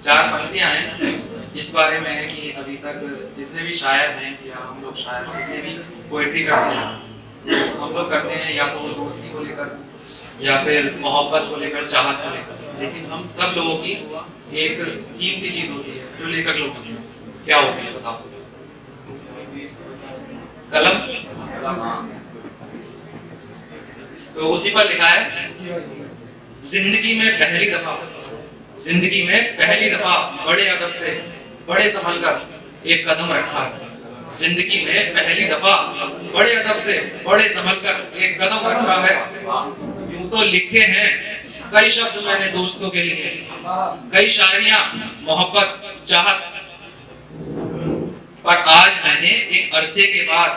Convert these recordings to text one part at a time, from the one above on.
चार पंक्तियां हैं। इस बारे में है कि अभी तक जितने भी शायर हैं या हम लोग शायर जितने भी पोएट्री करते हैं, हम लोग करते हैं या तो दोस्ती को लेकर या फिर मोहब्बत को लेकर, चाहत को लेकर, लेकिन हम सब लोगों की एक कीमती चीज होती है जो लेखक लोग होते हैं। क्या होती है बताओ? कलम। तो उसी पर लिखा है, जिंदगी में पहली दफा, जिंदगी में पहली दफा बड़े अदब से बड़े संभल कर एक कदम रखा है। जिंदगी में पहली दफा बड़े अदब से बड़े संभल कर एक कदम रखा है। यूं तो लिखे हैं कई शब्द मैंने दोस्तों के लिए, कई शायरियां मोहब्बत चाहत, पर आज मैंने एक अरसे के बाद,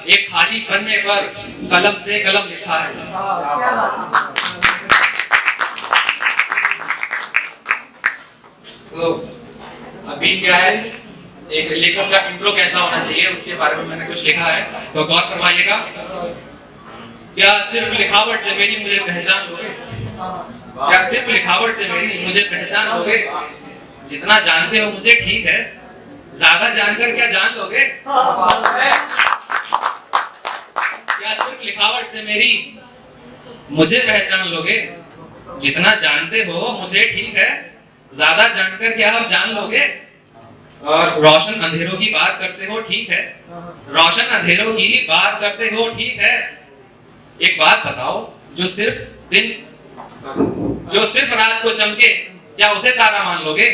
एक खाली पन्ने पर कलम से कलम लिखा है। तो अभी क्या है, एक लेखक का इंट्रो कैसा होना चाहिए उसके बारे में मैंने कुछ लिखा है, तो गौर फरमाइएगा। क्या सिर्फ लिखावट से मेरी मुझे पहचान लोगे? क्या सिर्फ लिखावट से मेरी मुझे पहचान लोगे? जितना जानते हो मुझे ठीक है, ज्यादा जानकर क्या जान लोगे? क्या सिर्फ लिखावट से मेरी मुझे पहचान लोगे? जितना जानते हो मुझे ठीक है, ज्यादा जानकर क्या आप जान लोगे? और रोशन अंधेरों की बात करते हो ठीक है, रोशन अंधेरों की बात करते हो ठीक है। एक बात बताओ, जो सिर्फ रात को चमके, क्या उसे तारा मान लोगे?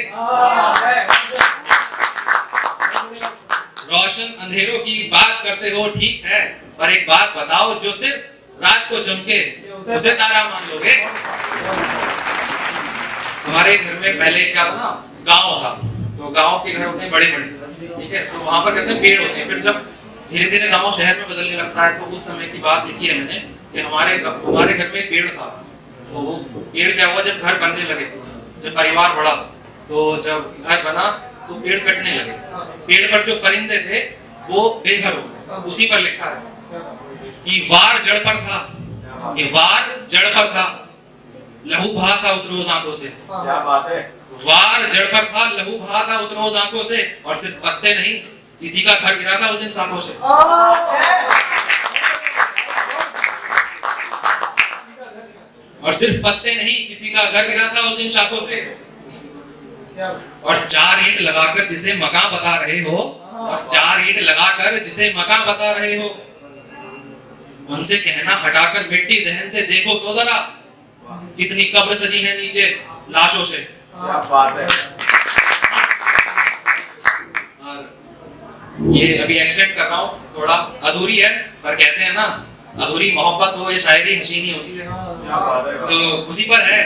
रोशन अंधेरों की बात करते हो ठीक है, पर एक बात बताओ, जो सिर्फ रात को चमके, उसे तारा मान लोगे? हमारे घर में पहले क्या था, गांव था, तो गांव के घर होते हैं बड़े बड़े, ठीक है, तो वहां पर कहते हैं पेड़ होते हैं। फिर जब धीरे धीरे गांव शहर में बदलने लगता है, तो उस समय की बात लिखी है मैंने कि हमारे घर में एक पेड़ था। तो वो पेड़ क्या हुआ, जब घर बनने लगे, जब परिवार बढ़ा, तो जब घर बना तो पेड़ कटने लगे। पेड़ पर जो परिंदे थे वो बेघर हो गए। उसी पर लिखा है कि वार जड़ पर था, ये वार जड़ पर था, लहू बहा था उस रोज आंखों से। क्या बात है? वार जड़ पर था, लहू बहा था उस रोज आंखों से, और सिर्फ पत्ते नहीं, किसी का घर गिरा था उस दिन शाखों से। और सिर्फ पत्ते नहीं, किसी का घर गिरा था उस दिन शाखों से। और चार ईंट लगाकर जिसे मकान बता रहे हो, और चार ईंट लगाकर जिसे मकान बता रहे हो, उनसे कहना हटाकर मिट्टी जहन से देखो तो जरा, कितनी कब्र सजी है नीचे लाशों से। क्या बात है? और ये अभी एक्सटेंड कर रहा हूँ, थोड़ा अधूरी है, पर कहते हैं ना, अधूरी मोहब्बत हो या शायरी हसीनी होती है। तो उसी पर है,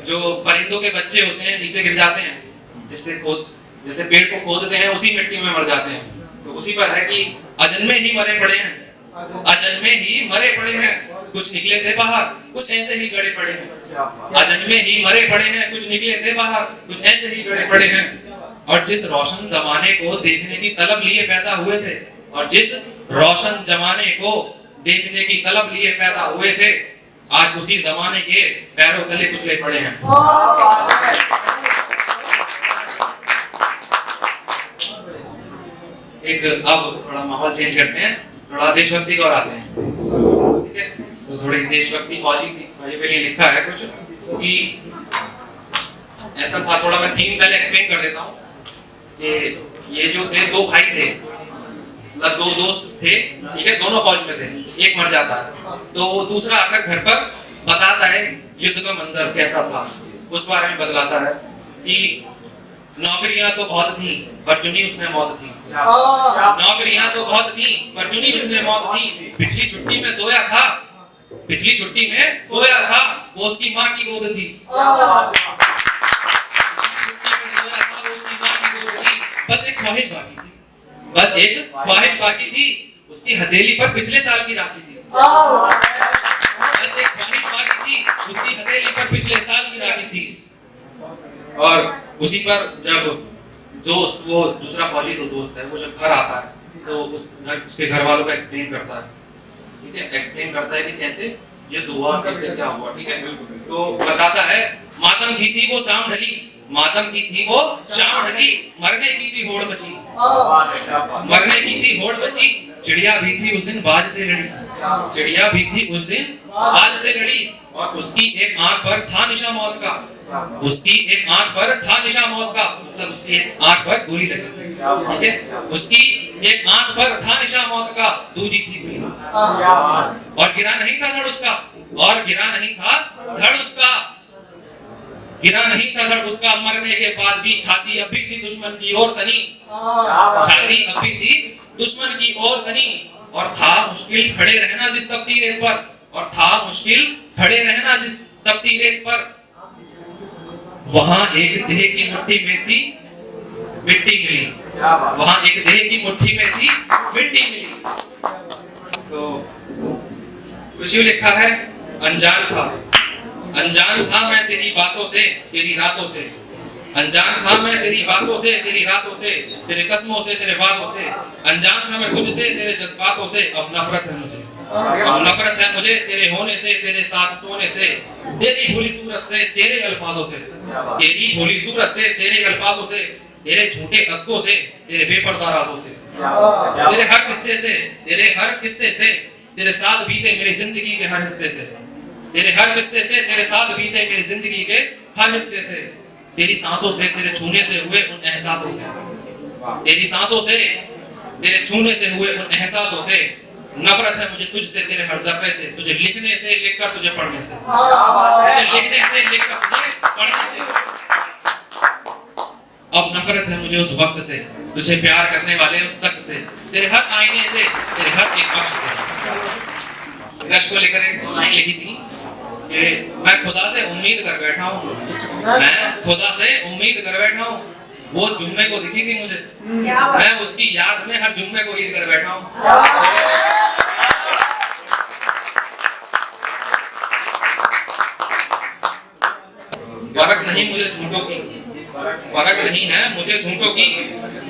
जो परिंदों के बच्चे होते हैं नीचे गिर जाते हैं, जैसे पेड़ को खोदते हैं उसी मिट्टी में मर जाते हैं। तो उसी पर है कि अजन्मे ही मरे पड़े हैं, अजन्मे ही मरे पड़े हैं, कुछ निकले थे बाहर, कुछ ऐसे ही गड़े पड़े हैं। अजन्मे ही मरे पड़े हैं, कुछ निकले थे बाहर, कुछ ऐसे ही गड़े पड़े हैं। और जिस रोशन जमाने को देखने की तलब लिए पैदा हुए थे, और जिस रोशन जमाने को देखने की तलब लिए पैदा हुए थे, आज उसी जमाने के पैरों तले कुचले पड़े हैं। एक अब थोड़ा माहौल चेंज करते हैं, थोड़ा देशभक्ति को और आते हैं, ठीक है? तो थोड़ी देशभक्ति फौजी के लिए लिखा है कुछ कि ऐसा था, थोड़ा मैं थीम पहले एक्सप्लेन कर देता हूँ कि ये जो थे, दो भाई थे, मतलब दो दोस्त थे, ठीक है, दोनों फौज में थे, एक मर जाता है, तो वो दूसरा आकर घर पर बताता है युद्ध का मंजर कैसा था, उस बारे में बतलाता है कि नौकरियां तो बहुत थी पर चुनी उसने मौत थी, नौकरियां तो बहुत थी पर चुनी उसने मौत थी। पिछली छुट्टी में सोया था, पिछली छुट्टी में सोया था, वो उसकी माँ की गोद थी, छुट्टी में सोया था, वो उसकी माँ की गोद थी। बस एक ख्वाहिश बाकी थी, बस एक ख्वाहिश बाकी थी, उसकी हथेली पर पिछले साल की राखी थी। बस एक ख्वाहिश बाकी थी, उसकी हथेली पर पिछले साल की राखी थी। और उसी पर जब दोस्त, वो दूसरा फौजी तो दोस्त है, वो जब घर आता है तो उसके घर वालों को एक्सप्लेन करता है, ठीक है, एक्सप्लेन करता है कि कैसे ये दुआ कैसे क्या हुआ, ठीक है। तो बताता है मातम की थी वो शाम ढली, मातम की थी वो शाम ढली, मरने की थी होड़ मची, मरने की थी होड़ मची, चिड़िया भी थी उस दिन बाज से लड़ी, चिड़िया भी थी उस दिन बाज से लड़ी, और उसकी एक आंख पर था निशा मौत का, उसकी एक आंख पर था निशा मौत का, मतलब उसकी एक आंख पर गोली लगी थी, ठीक है, उसकी एक आंख पर था निशा मौत का, दूजी थी गोली, और गिरा नहीं था धड़ उसका, और गिरा नहीं था धड़ उसका, गिरा नहीं था धड़ उसका, मरने के बाद भी छाती अब भी थी दुश्मन की ओर तनी, छाती अब भी थी दुश्मन की ओर तनी, और था मुश्किल खड़े रहना जिस तपती रेत पर, और था मुश्किल खड़े रहना जिस तपती रेत पर, वहां एक देह की मुट्ठी में थी मिट्टी मिली, वहां एक देह की मुट्ठी में थी मिट्टी मिली। तो कुछ भी लिखा है, अनजान था, अनजान था मैं तेरी बातों से तेरी रातों से, अनजान था मैं तेरी बातों से तेरी रातों से, तेरे कसमों से तेरे वादों से, अनजान था मैं तुझसे तेरे जज्बातों से, अब नफरत है मुझे, अब नफरत है मुझे तेरे होने से, तेरे साथ सोने से, तेरी भोली सूरत से तेरे अल्फाजों से, तेरी भोली सूरत से तेरे अल्फाजों से, तेरे झूठे अस्कों से, तेरे बेपर्दा राजों से, तेरे हर किस्से से, तेरे हर किस्से से, तेरे साथ बीते मेरी जिंदगी के हर हिस्से से, तेरे हर किस्से से, तेरे साथ बीते मेरी जिंदगी के हर हिस्से से, तेरी सांसों से, तेरे छूने से हुए उन एहसासों से, तेरी सांसों से, तेरे छूने से हुए उन एहसासों से, नफरत है मुझे तुझसे तेरे हर जर्रे से, तुझे लिखने से लिखकर तुझे पढ़ने से, तुझे लिखने से लिखकर तुझे पढ़ने से, अब नफरत है मुझे उस वक्त से, तुझे प्यार करने वाले उस शख्स से, तेरे हर आईने से, तेरे हर एक बख्श से। क्रश को लेकर एक लाइन लिखी थी कि मैं खुदा से उम्मीद कर बैठा हूँ, मैं खुदा से उम्मीद कर बैठा हूँ, वो जुम्मे को दिखी थी मुझे, मैं उसकी याद में हर जुम्मे को ईद कर बैठा हूँ। फर्क नहीं मुझे झूठों की, फर्क नहीं है मुझे झूठों की,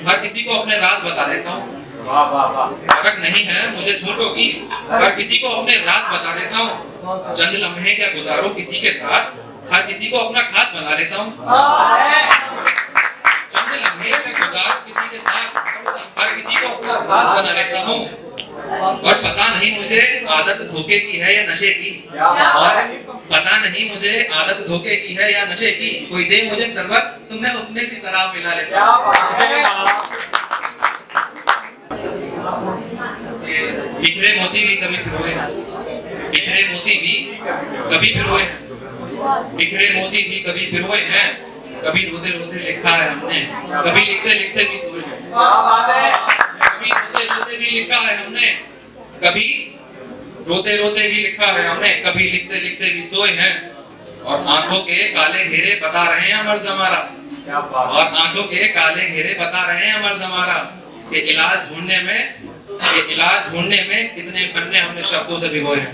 हर किसी को अपने राज बता देता हूँ, फर्क नहीं है मुझे झूठों की, हर किसी को अपने राज बता देता हूँ, चंद लम्हे क्या गुजारूं किसी के साथ, हर किसी को अपना खास बना लेता हूँ, चंद लम्हे क्या गुजारूं किसी के साथ, हर किसी को अपना खास बना लेता हूँ, और पता नहीं मुझे आदत धोखे की है या नशे की, और पता नहीं मुझे आदत धोखे की है या नशे की, कोई दे मुझे शरबत तो मैं उसमें भी शराब मिला लेता हूँ। बिखरे मोती भी कभी पिरोए हैं, बिखरे मोती भी कभी पिरोए हैं, बिखरे मोती भी कभी पिरोए हैं, कभी रोते रोते लिखा है हमने, कभी लिखते लिखते भी सोए हैं, कभी रोते रोते भी लिखा है हमने, कभी रोते रोते भी लिखा है हमने, कभी लिखते लिखते भी सोए हैं, और आंखों के काले घेरे बता रहे हैं अमर जमारा, और आंखों के काले घेरे बता रहे हैं अमर जमारा, कि इलाज ढूंढने में, कि इलाज ढूंढने में कितने पन्ने हमने शब्दों से भिगोए हैं।